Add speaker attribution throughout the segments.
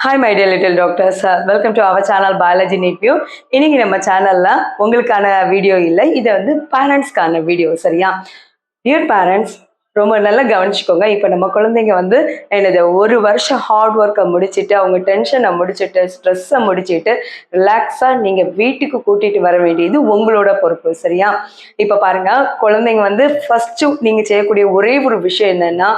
Speaker 1: Hi my dear little doctors, welcome to our channel Biology Neat View. இன்னைக்கு நம்ம சேனல்ல உங்களுக்கான வீடியோ இல்லை, இது வந்து பேரண்ட்ஸ்க்கான வீடியோ. சரியா? டியர் பேரண்ட்ஸ், ரொம்ப நல்லா கவனிச்சுக்கோங்க. இப்போ நம்ம குழந்தைங்க வந்து என்னது ஒரு வருஷம் ஹார்ட் ஒர்க்கை முடிச்சுட்டு, அவங்க டென்ஷனை முடிச்சுட்டு, ஸ்ட்ரெஸ்ஸை முடிச்சுட்டு ரிலாக்ஸாக நீங்கள் வீட்டுக்கு கூட்டிகிட்டு வர வேண்டியது உங்களோட பொறுப்பு. சரியா? இப்போ பாருங்க, குழந்தைங்க வந்து ஃபர்ஸ்ட் நீங்கள் செய்யக்கூடிய ஒரே ஒரு விஷயம் என்னன்னா,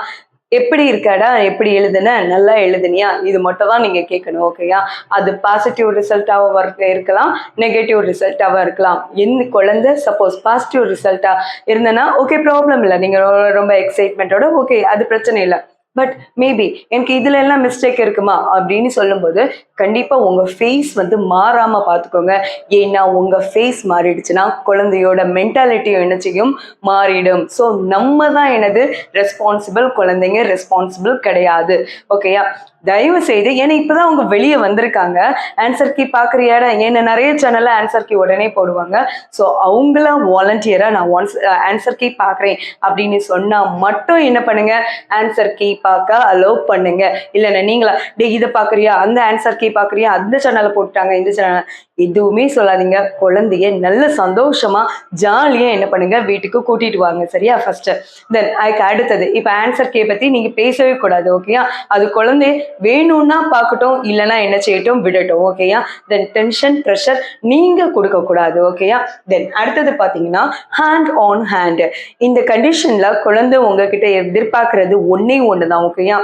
Speaker 1: எப்படி இருக்காடா, எப்படி எழுதுன, நல்லா எழுதுனியா, இது மட்டும் தான் நீங்க கேட்கணும். ஓகேயா? அது பாசிட்டிவ் ரிசல்ட்டாக இருக்கலாம், நெகட்டிவ் ரிசல்ட்டாக இருக்கலாம். எந்த குழந்தை சப்போஸ் பாசிட்டிவ் ரிசல்ட்டா இருந்தனா ஓகே, ப்ராப்ளம் இல்லை, நீங்க ரொம்ப எக்ஸைட்மெண்ட்டோட ஓகே, அது பிரச்சனை இல்லை. பட் மேபி எனக்கு இதுல எல்லாம் மிஸ்டேக் இருக்குமா அப்படின்னு சொல்லும்போது கண்டிப்பா உங்க ஃபேஸ் வந்து மாறாம பார்த்துக்கோங்க. ஏன்னா உங்க ஃபேஸ் மாறிடுச்சுன்னா குழந்தையோட மென்டாலிட்டியும் என்ன செய்யும், மாறிடும். ஸோ நம்ம தான் எனது ரெஸ்பான்சிபிள், குழந்தைங்க ரெஸ்பான்சிபிள் கிடையாது. ஓகேயா? தயவு செய்து, ஏன்னா இப்பதான் அவங்க வெளியே வந்திருக்காங்க, ஆன்சர் கீ பாக்குறியாடா, ஏன்னா நிறைய சேனல்ல ஆன்சர் கீ உடனே போடுவாங்க. ஸோ அவங்கள வாலண்டியரா நான் ஒன்ஸ் ஆன்சர் கீ பாக்குறேன் அப்படின்னு சொன்னா மட்டும் என்ன பண்ணுங்க, ஆன்சர் கீ பார்க்க அலோவ் பண்ணுங்க. இல்லைன்னா நீங்களா டே இதை பாக்குறியா, அந்த ஆன்சர் கீ பாக்குறியா, அந்த சேனலை போட்டுட்டாங்க, இந்த சேனல் எதுவுமே சொல்லாதீங்க. குழந்தைய நல்ல சந்தோஷமா ஜாலியா என்ன பண்ணுங்க, வீட்டுக்கு கூட்டிட்டு வாங்க. சரியா? ஃபர்ஸ்ட் தென் அதுக்கு அடுத்தது, இப்ப ஆன்சர் கீ பத்தி நீங்க பேசவே கூடாது. ஓகேயா? அது குழந்தை வேணும்னா பார்க்கட்டும், இல்லைன்னா என்ன செய்யட்டும், விடட்டும். ஓகேயா? தென் டென்ஷன் ப்ரெஷர் நீங்க கொடுக்க கூடாது. ஓகேயா? தென் அடுத்தது பாத்தீங்கன்னா ஹேண்ட் ஆன் ஹேண்ட். இந்த கண்டிஷன்ல குழந்தை உங்ககிட்ட எதிர்பார்க்கறது ஒன்னே ஒண்ணுதான். ஓகேயா?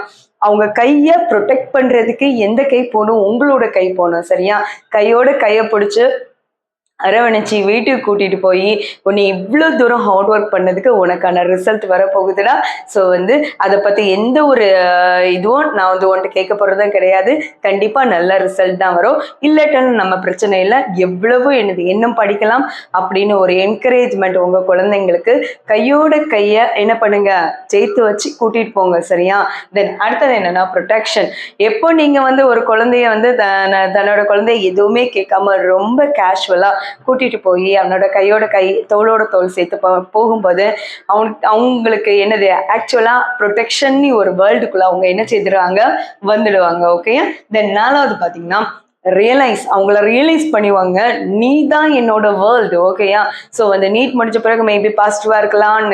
Speaker 1: அவங்க கையை ப்ரொடெக்ட் பண்றதுக்கு எந்த கை போகணும், உங்களோட கை போகணும். சரியா? கையோட கையை பிடிச்சு அரவணைச்சி வீட்டுக்கு கூட்டிட்டு போய் உன்னை இவ்வளோ தூரம் ஹார்ட் ஒர்க் பண்ணதுக்கு உனக்கான ரிசல்ட் வரப்போகுதுடா. ஸோ வந்து அதை பற்றி எந்த ஒரு இதுவும் நான் வந்து உன்ட்டு கேட்க போகிறதும் கிடையாது. கண்டிப்பாக நல்ல ரிசல்ட் தான் வரும். இல்லாட்டாலும் நம்ம பிரச்சனை இல்லை, எவ்வளவோ என்னது இன்னும் படிக்கலாம் அப்படின்னு ஒரு என்கரேஜ்மெண்ட் உங்கள் குழந்தைங்களுக்கு கையோட கையை என்ன பண்ணுங்க, சேர்த்து வச்சு கூட்டிட்டு போங்க. சரியா? தென் அடுத்தது என்னன்னா ப்ரொடெக்ஷன். எப்போ நீங்கள் வந்து ஒரு குழந்தைய வந்து தன்னோட குழந்தைய எதுவுமே கேட்காம ரொம்ப கேஷுவலாக கூட்டிட்டு போய் அவனோட கையோட கை தோளோட தோல் சேர்த்து போகும்போது அவங்களுக்கு என்னது ஆக்சுவலா ப்ரொடெக்ஷன் ஒரு வேர்ல்டுக்குள்ள அவங்க என்ன செய்திருவாங்க, வந்துடுவாங்க. ஓகே? தென் நாலாவது பாத்தீங்கன்னா அவங்கள ரியலைஸ் பண்ணிவாங்க, நீ தான் என்னோட வேர்ல்டு. ஓகேயா? ஸோ வந்து நீட் முடிச்ச பிறகு மேபி பாசிட்டிவா இருக்கலாம்,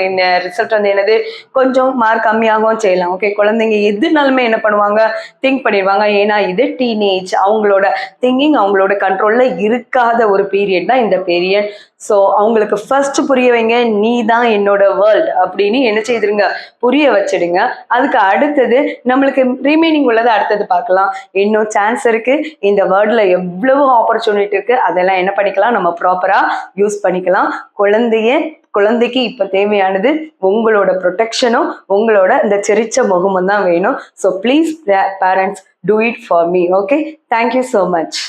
Speaker 1: ரிசல்ட் வந்து என்னது கொஞ்சம் மார்க் கம்மியாகவும் செய்யலாம். ஓகே? குழந்தைங்க எதுனாலுமே என்ன பண்ணுவாங்க, திங்க் பண்ணிடுவாங்க. ஏன்னா இது டீனேஜ், அவங்களோட திங்கிங் அவங்களோட கண்ட்ரோல்ல இருக்காத ஒரு பீரியட் தான் இந்த பீரியட். ஸோ அவங்களுக்கு ஃபர்ஸ்ட் புரிய வைங்க, நீ தான் என்னோட வேர்ல்டு அப்படின்னு என்ன செய்திருங்க, புரிய வச்சிடுங்க. அதுக்கு அடுத்தது நம்மளுக்கு ரிமைனிங் உள்ளதை அடுத்தது பார்க்கலாம். இன்னும் சான்ஸ் இருக்கு, இந்த வேர்ல்ட்ல எவ்வளவு ஆப்பர்ச்சுனிட்டி இருக்கு, அதெல்லாம் என்ன பண்ணிக்கலாம், நம்ம ப்ராப்பரா யூஸ் பண்ணிக்கலாம். குழந்தைக்கு இப்ப தேவையானது உங்களோட ப்ரொடெக்ஷனும் உங்களோட இந்த சிரிச்ச முகமும் தான் வேணும். So please parents, do it for me. Okay? Thank you so much.